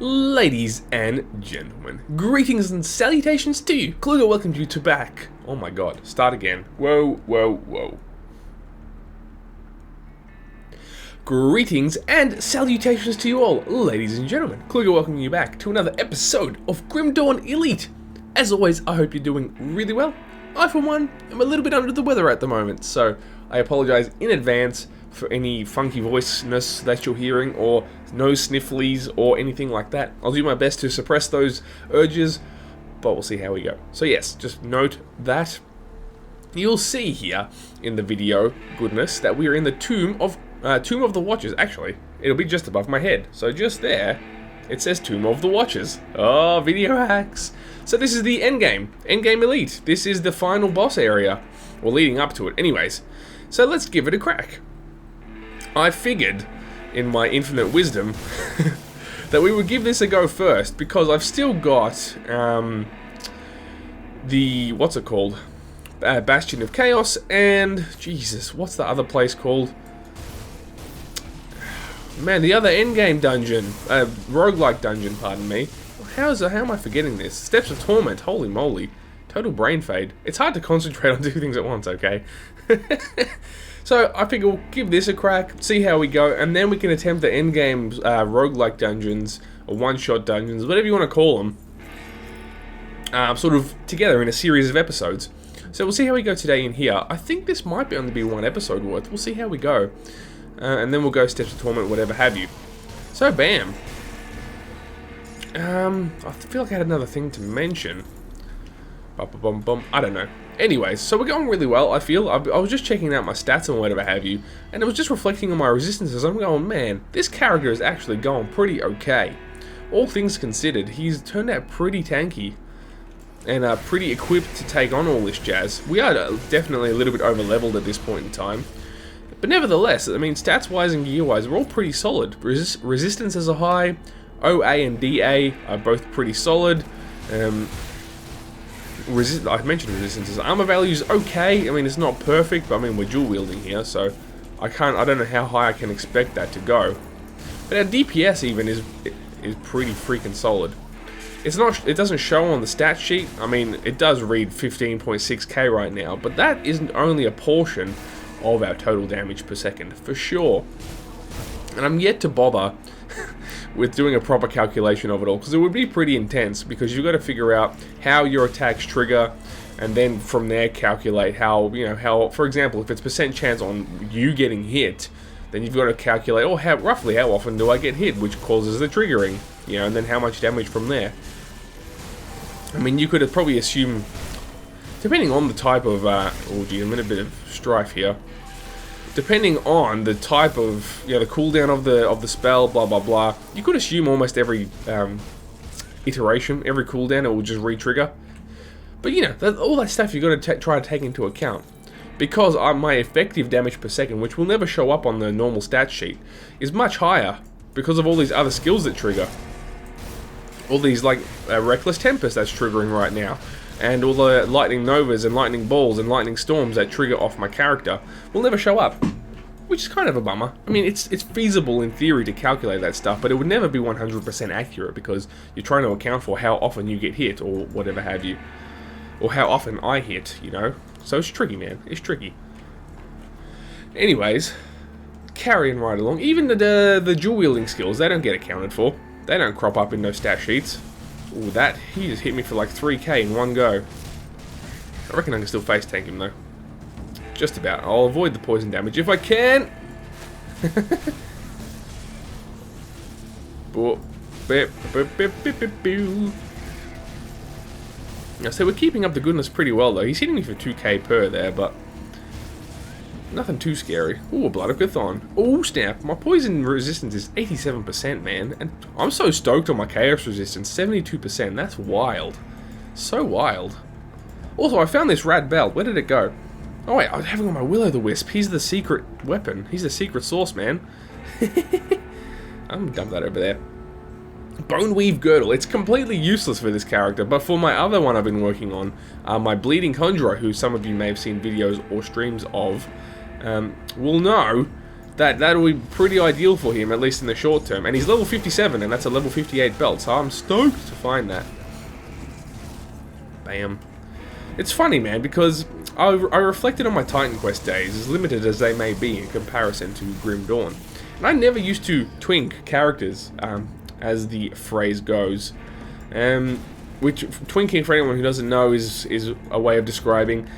Ladies and gentlemen, greetings and salutations to you. Kluger welcomes you to back. Oh my god, start again. Whoa, whoa, whoa. Greetings and salutations to you all, ladies and gentlemen. Kluger welcoming you back to another episode of Grim Dawn Elite. As always, I hope you're doing really well. I, for one, am a little bit under the weather at the moment, so I apologize in advance for any funky voiceness that you're hearing, or nose snifflies, or anything like that. I'll do my best to suppress those urges, but we'll see how we go. So yes, just note that you'll see here in the video, goodness, that we are in the Tomb of the Watchers. Actually, it'll be just above my head. So just there, it says Tomb of the Watchers. Oh, video hacks. So this is the endgame Elite. This is the final boss area, or leading up to it. Anyways, so let's give it a crack. I figured, in my infinite wisdom, that we would give this a go first, because I've still got the, what's it called? Bastion of Chaos, and, Jesus, what's the other place called? Man, the other endgame dungeon, roguelike dungeon, pardon me. How am I forgetting this? Steps of Torment, holy moly. Total brain fade. It's hard to concentrate on two things at once, okay? So I figure we'll give this a crack, see how we go, and then we can attempt the endgame roguelike dungeons, or one-shot dungeons, whatever you want to call them, sort of together in a series of episodes. So we'll see how we go today in here. I think this might only be one episode worth. We'll see how we go. And then we'll go Steps of Torment, whatever have you. So, bam. I feel like I had another thing to mention. I don't know. Anyways, so we're going really well, I feel. I was just checking out my stats and whatever have you, and it was just reflecting on my resistances. I'm going, man, this character is actually going pretty okay. All things considered, he's turned out pretty tanky, and pretty equipped to take on all this jazz. We are definitely a little bit over-leveled at this point in time. But nevertheless, I mean, stats-wise and gear-wise, we're all pretty solid. Resistances are high, OA and DA are both pretty solid. I mentioned resistances. Armor value is okay. I mean, it's not perfect, but I mean, we're dual wielding here, so I don't know how high I can expect that to go. But our DPS even is pretty freaking solid. It doesn't show on the stat sheet. I mean, it does read 15.6k right now, but that isn't only a portion of our total damage per second, for sure. And I'm yet to bother with doing a proper calculation of it all, because it would be pretty intense, because you've got to figure out how your attacks trigger, and then from there calculate how, for example, if it's percent chance on you getting hit, then you've got to calculate, roughly how often do I get hit, which causes the triggering, and then how much damage from there. I mean, you could probably assume, depending on the type of, I'm in a bit of strife here. Depending on the type of, the cooldown of the spell, blah blah blah, you could assume almost every iteration, every cooldown, it will just re-trigger. But all that stuff you've got to try to take into account, because my effective damage per second, which will never show up on the normal stat sheet, is much higher because of all these other skills that trigger. All these Reckless Tempest that's triggering right now, and all the Lightning Novas and Lightning Balls and Lightning Storms that trigger off my character will never show up, which is kind of a bummer. I mean, it's feasible in theory to calculate that stuff, but it would never be 100% accurate, because you're trying to account for how often you get hit, or whatever have you, or how often I hit, So it's tricky, man. It's tricky. Anyways, carrying right along. Even the dual wielding skills, they don't get accounted for. They don't crop up in those stat sheets. Ooh, he just hit me for like 3k in one go. I reckon I can still face tank him though. Just about. I'll avoid the poison damage if I can. So we're keeping up the goodness pretty well though. He's hitting me for 2k per there, but nothing too scary. Ooh, a Blood of Chthon. Ooh, snap. My poison resistance is 87%, man. And I'm so stoked on my chaos resistance. 72%. That's wild. So wild. Also, I found this rad belt. Where did it go? Oh, wait. I was having on my Will-O-the-Wisp. He's the secret weapon. He's the secret source, man. I'm gonna dump that over there. Boneweave Girdle. It's completely useless for this character, but for my other one I've been working on, my Bleeding Conjurer, who some of you may have seen videos or streams of, will know That'll be pretty ideal for him, at least in the short term. And he's level 57, and that's a level 58 belt, so I'm stoked to find that. Bam. It's funny, man, because I reflected on my Titan Quest days, as limited as they may be in comparison to Grim Dawn. And I never used to twink characters, as the phrase goes. Which, twinking, for anyone who doesn't know, is a way of describing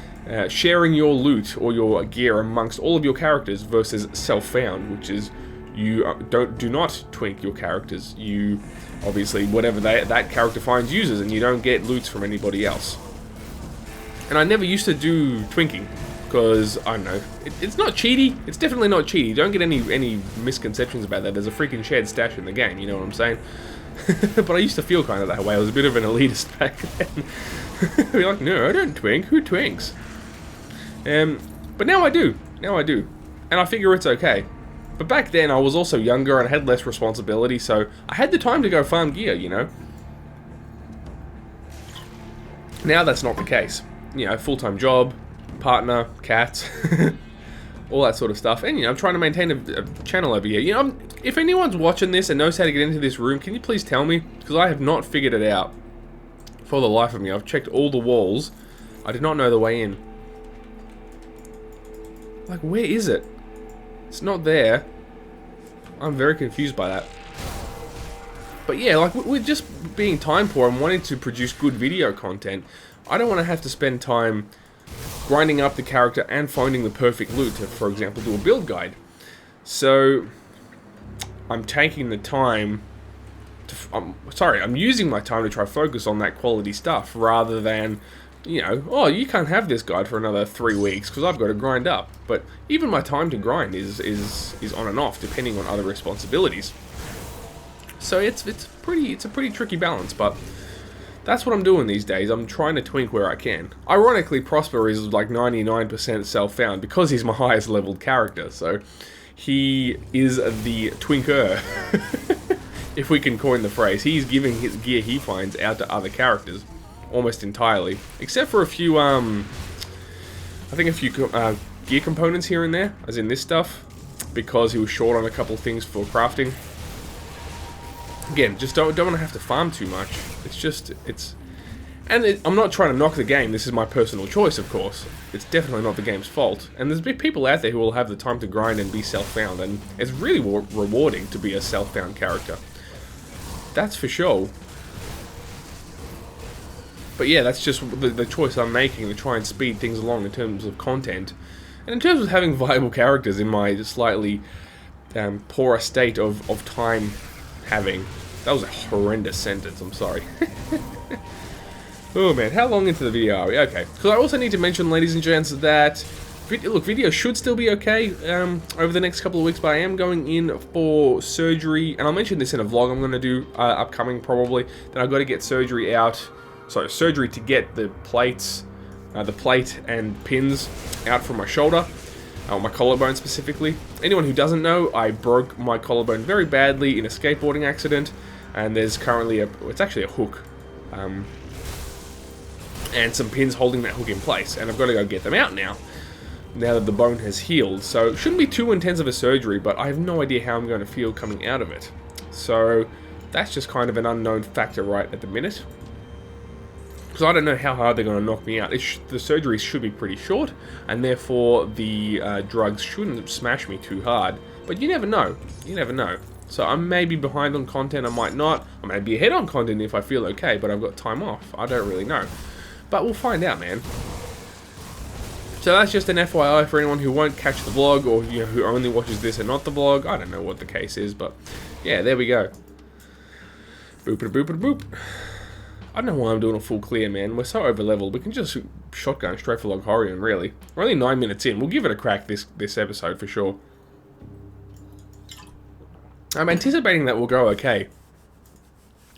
sharing your loot or your gear amongst all of your characters versus self-found, which is you do not twink your characters. You, obviously, whatever that character finds uses, and you don't get loots from anybody else. And I never used to do twinking, because, I don't know, it's not cheaty. It's definitely not cheaty. Don't get any misconceptions about that. There's a freaking shared stash in the game, you know what I'm saying? But I used to feel kind of that way. I was a bit of an elitist back then. Be like, no, I don't twink. Who twinks? But now I do. Now I do. And I figure it's okay. But back then I was also younger and I had less responsibility, so I had the time to go farm gear, you know? Now that's not the case. You know, full-time job, partner, cats, all that sort of stuff. And, you know, I'm trying to maintain a channel over here. You know, if anyone's watching this and knows how to get into this room, can you please tell me? Because I have not figured it out for the life of me. I've checked all the walls. I did not know the way in. Like, where is it? It's not there. I'm very confused by that. But yeah, like, with just being time poor and wanting to produce good video content, I don't want to have to spend time grinding up the character and finding the perfect loot to, for example, do a build guide. So, I'm taking the time to... I'm using my time to try to focus on that quality stuff, rather than, you know, oh, you can't have this guide for another 3 weeks because I've got to grind up. But even my time to grind is on and off, depending on other responsibilities. So it's a pretty tricky balance, but that's what I'm doing these days. I'm trying to twink where I can. Ironically, Prosper is like 99% self-found because he's my highest leveled character, so he is the twinker, if we can coin the phrase. He's giving his gear he finds out to other characters almost entirely, except for a few gear components here and there, as in this stuff, because he was short on a couple things for crafting. Again, just don't want to have to farm too much. I'm not trying to knock the game. This is my personal choice, of course. It's definitely not the game's fault. And there's people out there who will have the time to grind and be self-found, and it's really rewarding to be a self-found character. That's for sure. But yeah, that's just the choice I'm making to try and speed things along in terms of content. And in terms of having viable characters in my slightly poorer state of time having. That was a horrendous sentence, I'm sorry. Oh man, how long into the video are we? Okay, because I also need to mention, ladies and gents, that video should still be okay over the next couple of weeks, but I am going in for surgery, and I'll mention this in a vlog I'm going to do upcoming probably. Then I've got to get surgery out, surgery to get the plates, the plate and pins out from my shoulder. My collarbone specifically. Anyone who doesn't know, I broke my collarbone very badly in a skateboarding accident, and there's currently it's actually a hook, and some pins holding that hook in place, and I've got to go get them out now that the bone has healed. So it shouldn't be too intense of a surgery, but I have no idea how I'm going to feel coming out of it. So that's just kind of an unknown factor right at the minute. Because I don't know how hard they're going to knock me out. The surgery should be pretty short, and therefore the drugs shouldn't smash me too hard. But you never know. You never know. So I may be behind on content, I might not. I may be ahead on content if I feel okay, but I've got time off. I don't really know. But we'll find out, man. So that's just an FYI for anyone who won't catch the vlog, or who only watches this and not the vlog. I don't know what the case is, but yeah, there we go. Boop-a-boop-a-boop. I don't know why I'm doing a full clear, man. We're so over-leveled. We can just shotgun straight for Loghorrean, really. We're only 9 minutes in. We'll give it a crack this episode for sure. I'm anticipating that will go okay.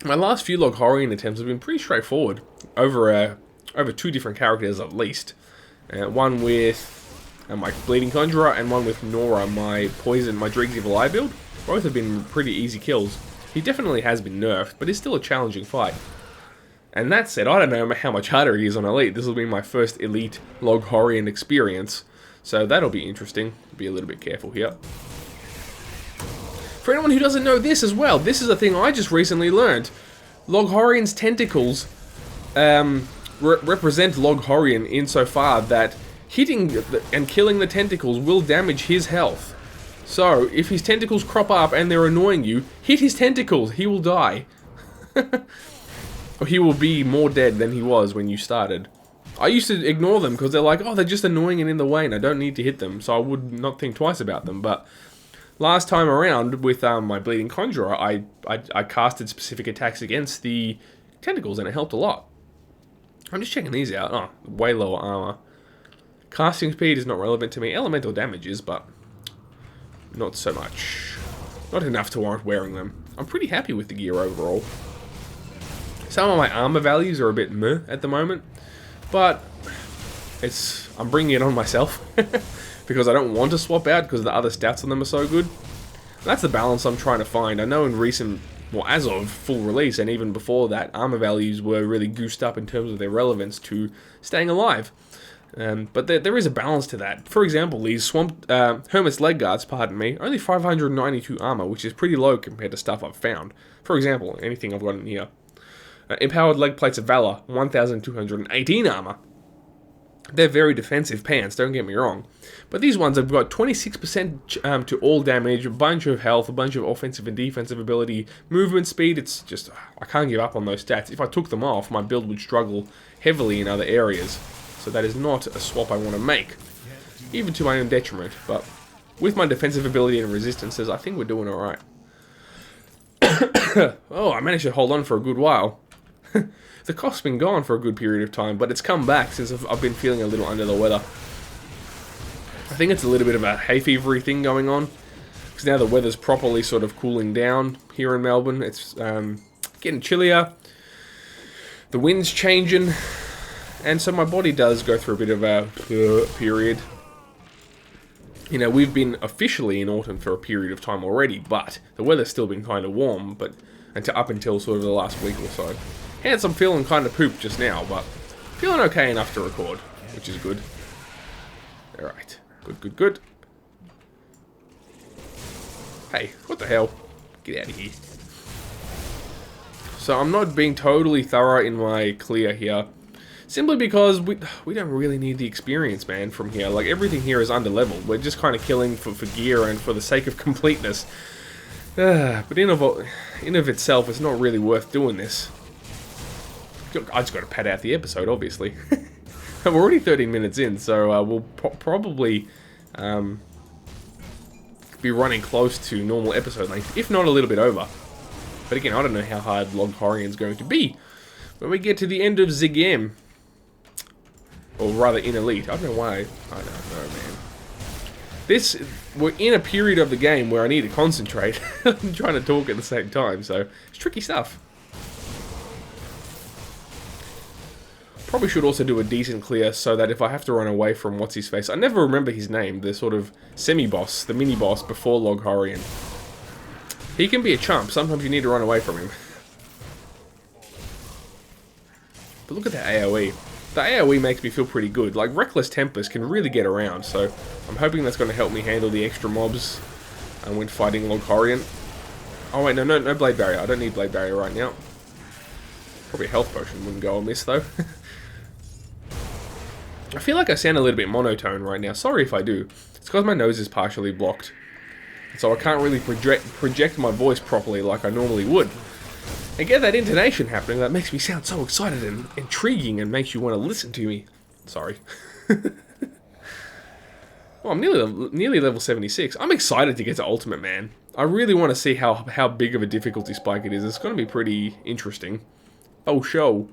My last few Loghorrean attempts have been pretty straightforward. Over 2 different characters at least. One with my Bleeding Conjurer, and one with Nora, my Dregs Evil Eye build. Both have been pretty easy kills. He definitely has been nerfed, but it's still a challenging fight. And that said, I don't know how much harder it is on Elite. This will be my first Elite Loghorrean experience, so that'll be interesting. Be a little bit careful here. For anyone who doesn't know this as well, this is a thing I just recently learned. Loghorrean's tentacles represent Loghorrean insofar that hitting and killing the tentacles will damage his health. So, if his tentacles crop up and they're annoying you, hit his tentacles, he will die. Or he will be more dead than he was when you started. I used to ignore them because they're like, oh, they're just annoying and in the way and I don't need to hit them, so I would not think twice about them. But last time around with my Bleeding Conjurer, I casted specific attacks against the tentacles and it helped a lot. I'm just checking these out. Oh, way lower armor. Casting speed is not relevant to me. Elemental damage is, but not so much. Not enough to warrant wearing them. I'm pretty happy with the gear overall. Some of my armor values are a bit meh at the moment, but I'm bringing it on myself because I don't want to swap out because the other stats on them are so good. That's the balance I'm trying to find. I know in recent, well, as of full release and even before that, armor values were really goosed up in terms of their relevance to staying alive. But there is a balance to that. For example, these Hermit's Leg Guards, pardon me, only 592 armor, which is pretty low compared to stuff I've found. For example, anything I've got in here. Empowered Leg Plates of Valor, 1,218 armor. They're very defensive pants, don't get me wrong. But these ones have got 26% to all damage, a bunch of health, a bunch of offensive and defensive ability, movement speed. It's just, I can't give up on those stats. If I took them off, my build would struggle heavily in other areas. So that is not a swap I want to make, even to my own detriment. But with my defensive ability and resistances, I think we're doing alright. Oh, I managed to hold on for a good while. The cough's been gone for a good period of time, but it's come back since I've been feeling a little under the weather. I think it's a little bit of a hay fevery thing going on, because now the weather's properly sort of cooling down here in Melbourne. It's getting chillier, the wind's changing, and so my body does go through a bit of a period. You know, we've been officially in autumn for a period of time already, but the weather's still been kind of warm, but up until sort of the last week or so. Hence, I'm feeling kind of pooped just now, but feeling okay enough to record, which is good. Alright, good. Hey, what the hell? Get out of here. So I'm not being totally thorough in my clear here, simply because we don't really need the experience, man, from here. Like, everything here is under-leveled. We're just kind of killing for gear and for the sake of completeness. But in of itself, it's not really worth doing this. I just got to pad out the episode, obviously. I'm already 13 minutes in, so we'll probably be running close to normal episode length, if not a little bit over. But again, I don't know how hard Loghorrean's going to be when we get to the end of the game. Or rather, in Elite. I don't know why. I don't know, man. We're in a period of the game where I need to concentrate. I'm trying to talk at the same time, so it's tricky stuff. Probably should also do a decent clear so that if I have to run away from what's-his-face... I never remember his name, the sort of semi-boss, the mini-boss before Loghorrean. He can be a chump, sometimes you need to run away from him. But look at that AoE. The AoE makes me feel pretty good. Like, Reckless Tempest can really get around, so I'm hoping that's going to help me handle the extra mobs when fighting Loghorrean. Oh wait, no Blade Barrier. I don't need Blade Barrier right now. Probably a health potion wouldn't go amiss, though. I feel like I sound a little bit monotone right now. Sorry if I do. It's because my nose is partially blocked. So I can't really project my voice properly like I normally would. And get that intonation happening that makes me sound so excited and intriguing and makes you want to listen to me. Sorry. Well, I'm nearly level 76. I'm excited to get to Ultimate, man. I really want to see how big of a difficulty spike it is. It's going to be pretty interesting. Oh, show.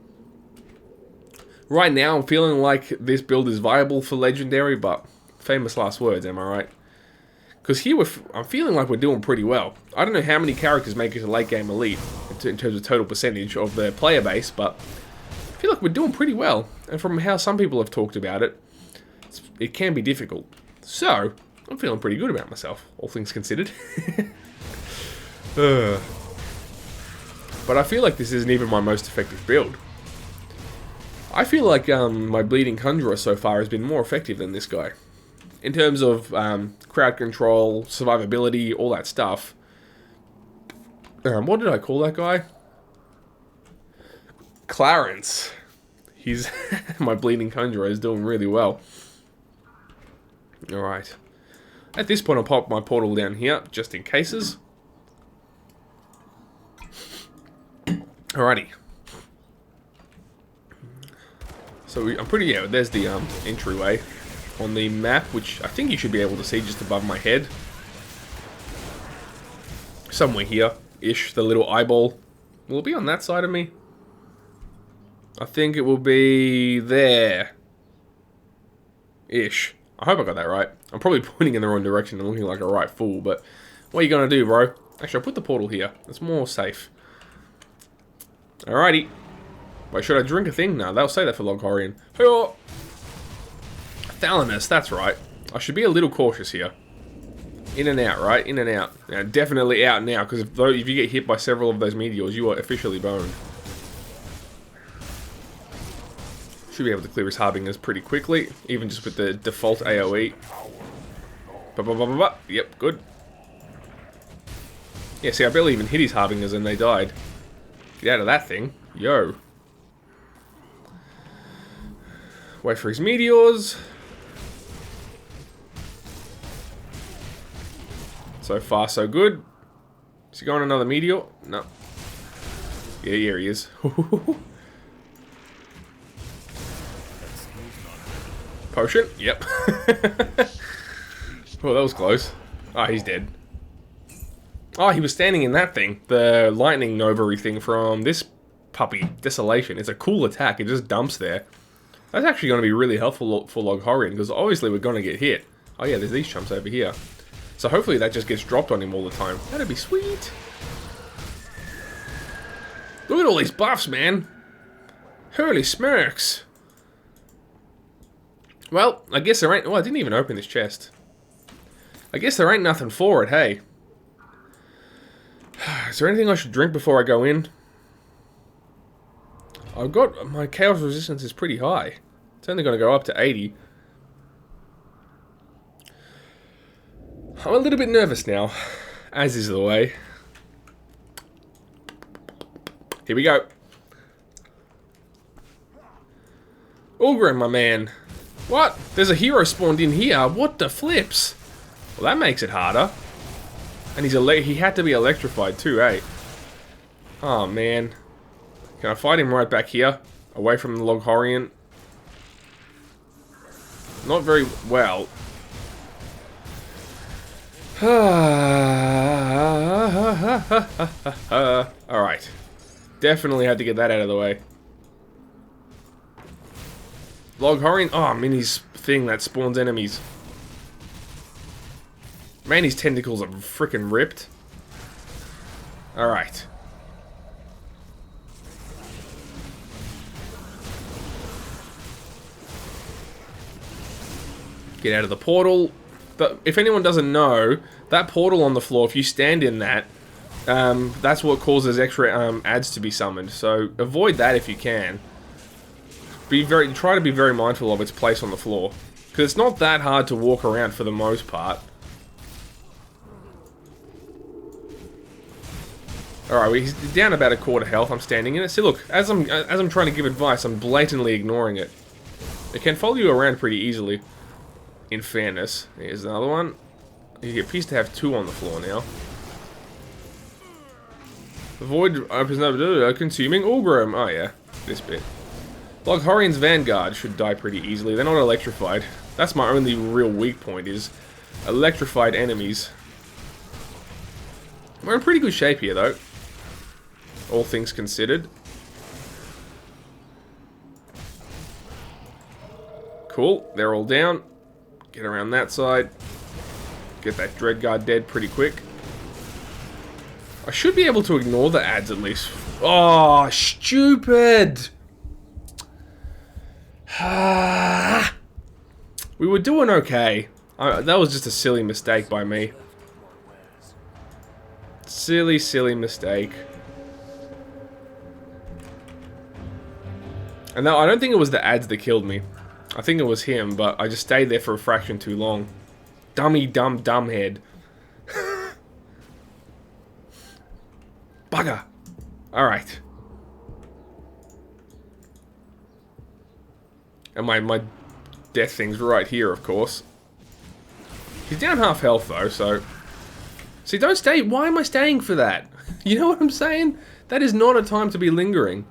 Right now, I'm feeling like this build is viable for Legendary, but famous last words, am I right? Because here, I'm feeling like we're doing pretty well. I don't know how many characters make it to late game Elite, in terms of total percentage of the player base, but I feel like we're doing pretty well. And from how some people have talked about it, it can be difficult. So, I'm feeling pretty good about myself, all things considered. But I feel like this isn't even my most effective build. I feel like my Bleeding Conjurer so far has been more effective than this guy. In terms of crowd control, survivability, all that stuff. What did I call that guy? Clarence. He's my bleeding conjurer is doing really well. Alright. At this point, I'll pop my portal down here, just in cases. Alrighty. So I'm pretty, yeah, there's the entryway on the map, which I think you should be able to see just above my head. Somewhere here-ish, the little eyeball. Will it be on that side of me? I think it will be there. Ish. I hope I got that right. I'm probably pointing in the wrong direction and looking like a right fool, but what are you gonna do, bro? Actually, I'll put the portal here. It's more safe. Alrighty. Wait, should I drink a thing? No, they'll say that for Loghorrean. Hey-oh! Thalamus, that's right. I should be a little cautious here. In and out, right? In and out. Now, definitely out now, because if you get hit by several of those meteors, you are officially boned. Should be able to clear his harbingers pretty quickly, even just with the default AoE. Yep, good. Yeah, see, I barely even hit his harbingers and they died. Get out of that thing. Yo. Wait for his meteors. So far, so good. Is he going another meteor? No. Yeah, here he is. Potion? Yep. Oh, that was close. Ah, he's dead. Oh, he was standing in that thing. The lightning nova thing from this puppy, Desolation. It's a cool attack. It just dumps there. That's actually going to be really helpful for Loghorrean, because obviously we're going to get hit. Oh yeah, there's these chumps over here. So hopefully that just gets dropped on him all the time. That'd be sweet. Look at all these buffs, man. Holy smokes. Well, I guess there ain't... Oh, I didn't even open this chest. I guess there ain't nothing for it, hey. Is there anything I should drink before I go in? I've got... My chaos resistance is pretty high. It's only going to go up to 80. I'm a little bit nervous now. As is the way. Here we go. Loghorrean, my man. What? There's a hero spawned in here. What the flips? Well, that makes it harder. And he had to be electrified too, eh? Oh, man. Can I fight him right back here? Away from the Loghorrean? Not very well. Alright. Definitely had to get that out of the way. Loghorrean? Oh, I'm in his thing that spawns enemies. Man, his tentacles are freaking ripped. Alright. Get out of the portal. But if anyone doesn't know, that portal on the floor, if you stand in that, that's what causes extra ads to be summoned. So avoid that if you can. Try to be very mindful of its place on the floor, because it's not that hard to walk around for the most part. Alright, he's down about a quarter health. I'm standing in it. See, look, as I'm trying to give advice, I'm blatantly ignoring it. It can follow you around pretty easily. In fairness, here's another one. You appears to have two on the floor now. Avoid opens up consuming Loghorrean. Oh yeah, this bit. Loghorrean's Vanguard should die pretty easily. They're not electrified. That's my only real weak point, is electrified enemies. We're in pretty good shape here, though. All things considered. Cool, they're all down. Get around that side. Get that Dreadguard dead pretty quick. I should be able to ignore the ads at least. Oh, stupid! We were doing okay. That was just a silly mistake by me. Silly, silly mistake. And no, I don't think it was the ads that killed me. I think it was him, but I just stayed there for a fraction too long. Dummy, dumb head. Bugger. Alright. And my death thing's right here, of course. He's down half health, though, so... See, don't stay... Why am I staying for that? You know what I'm saying? That is not a time to be lingering.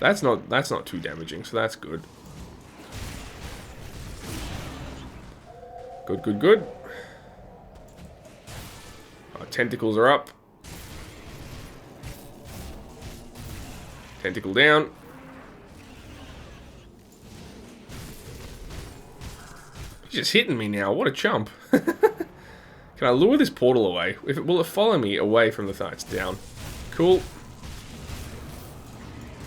That's not too damaging, so that's good. Good, good, good. Our tentacles are up. Tentacle down. He's just hitting me now. What a chump. Can I lure this portal away? Will it follow me away from the thing? It's down. Cool.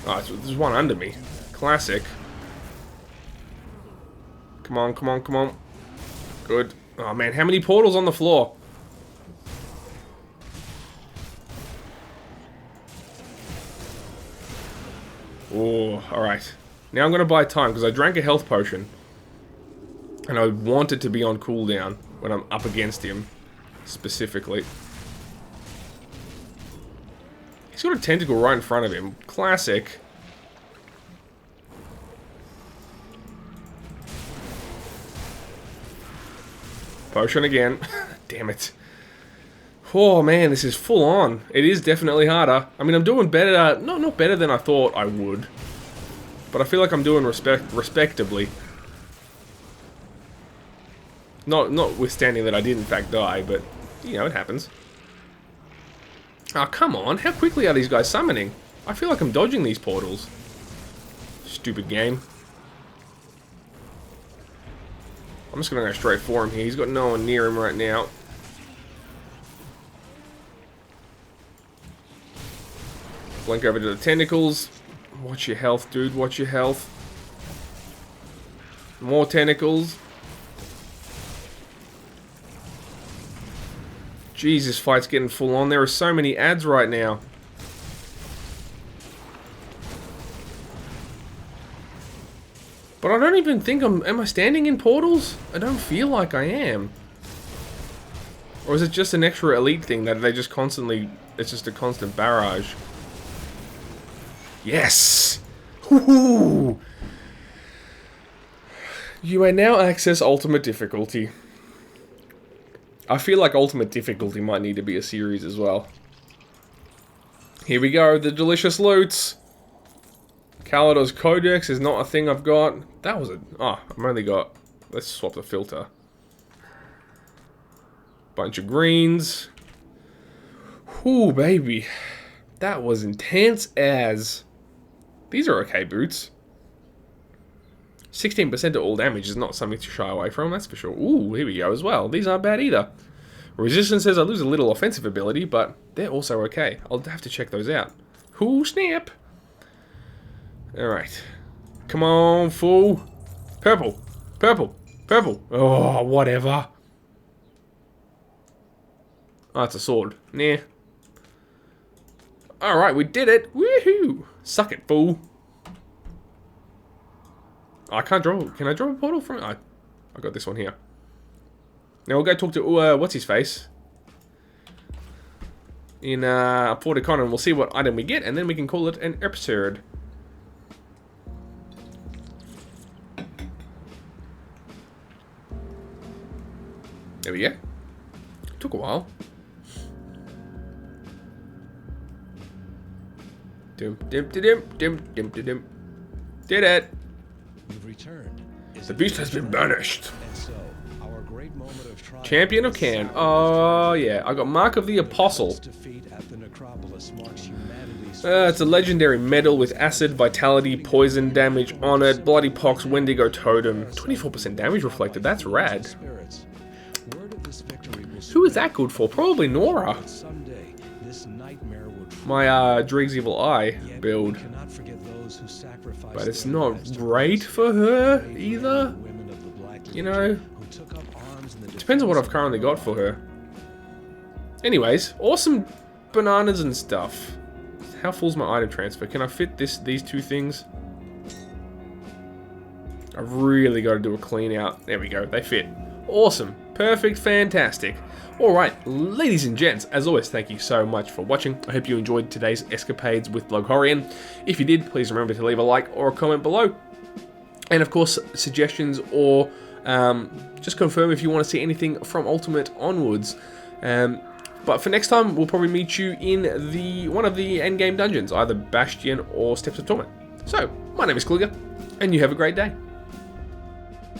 Oh, there's one under me. Classic. Come on, come on, come on. Good. Oh man, how many portals on the floor? Oh, alright. Now I'm going to buy time, because I drank a health potion. And I want it to be on cooldown when I'm up against him, specifically. He's got a tentacle right in front of him. Classic. Potion again. Damn it. Oh man, this is full on. It is definitely harder. I mean, I'm doing better. Not better than I thought I would. But I feel like I'm doing respectably. Notwithstanding that I did in fact die, but, you know, it happens. Oh, come on. How quickly are these guys summoning? I feel like I'm dodging these portals. Stupid game. I'm just going to go straight for him here. He's got no one near him right now. Blink over to the tentacles. Watch your health, dude. Watch your health. More tentacles. Jesus, fight's getting full on. There are so many ads right now. But I don't even think am I standing in portals? I don't feel like I am. Or is it just an extra elite thing that they just constantly, it's just a constant barrage? Yes! Woohoo! You may now access ultimate difficulty. I feel like ultimate difficulty might need to be a series as well. Here we go, the delicious loots. Kalador's Codex is not a thing I've got. That was a... Oh, I've only got... Let's swap the filter. Bunch of greens. Ooh, baby. That was intense as... These are okay boots. 16% to all damage is not something to shy away from, that's for sure. Ooh, here we go as well. These aren't bad either. Resistance says I lose a little offensive ability, but they're also okay. I'll have to check those out. Ooh, snap! Alright. Come on, fool. Purple. Purple. Purple. Oh, whatever. Oh, it's a sword. Nah. Alright, we did it. Woohoo! Suck it, fool. I can't draw. Can I draw a portal from it? I got this one here. Now we'll go talk to, what's his face? In, Porticon, and we'll see what item we get, and then we can call it an episode. There we go. Took a while. Dum dum dum dum dum dum dum. Did it. You've returned. The beast has been banished. And so, our great moment of triumph. Champion of Can. Oh yeah, I got Mark of the Apostle. Defeat at the Necropolis marks humanity's It's a legendary medal with acid, vitality, poison damage on it, bloody pox, Wendigo totem, 24% damage reflected. That's rad. spirits. Word of this victory will Who is that good for? Probably Nora. someday this nightmare will My Dreig's Evil Eye build. cannot forget those who sacrificed But it's their not lives to great for her either. women of the Black You know, Legion who took up arms in the depends on what I've currently got for her. Anyways, awesome bananas and stuff. How full's my item transfer? Can I fit these two things? I've really got to do a clean out. There we go, they fit. Awesome. Perfect. Fantastic. Alright, ladies and gents, as always, thank you so much for watching. I hope you enjoyed today's escapades with Loghorrean. If you did, please remember to leave a like or a comment below. And of course, suggestions or just confirm if you want to see anything from Ultimate onwards. But for next time, we'll probably meet you in one of the endgame dungeons, either Bastion or Steps of Torment. So, my name is Kluger, and you have a great day.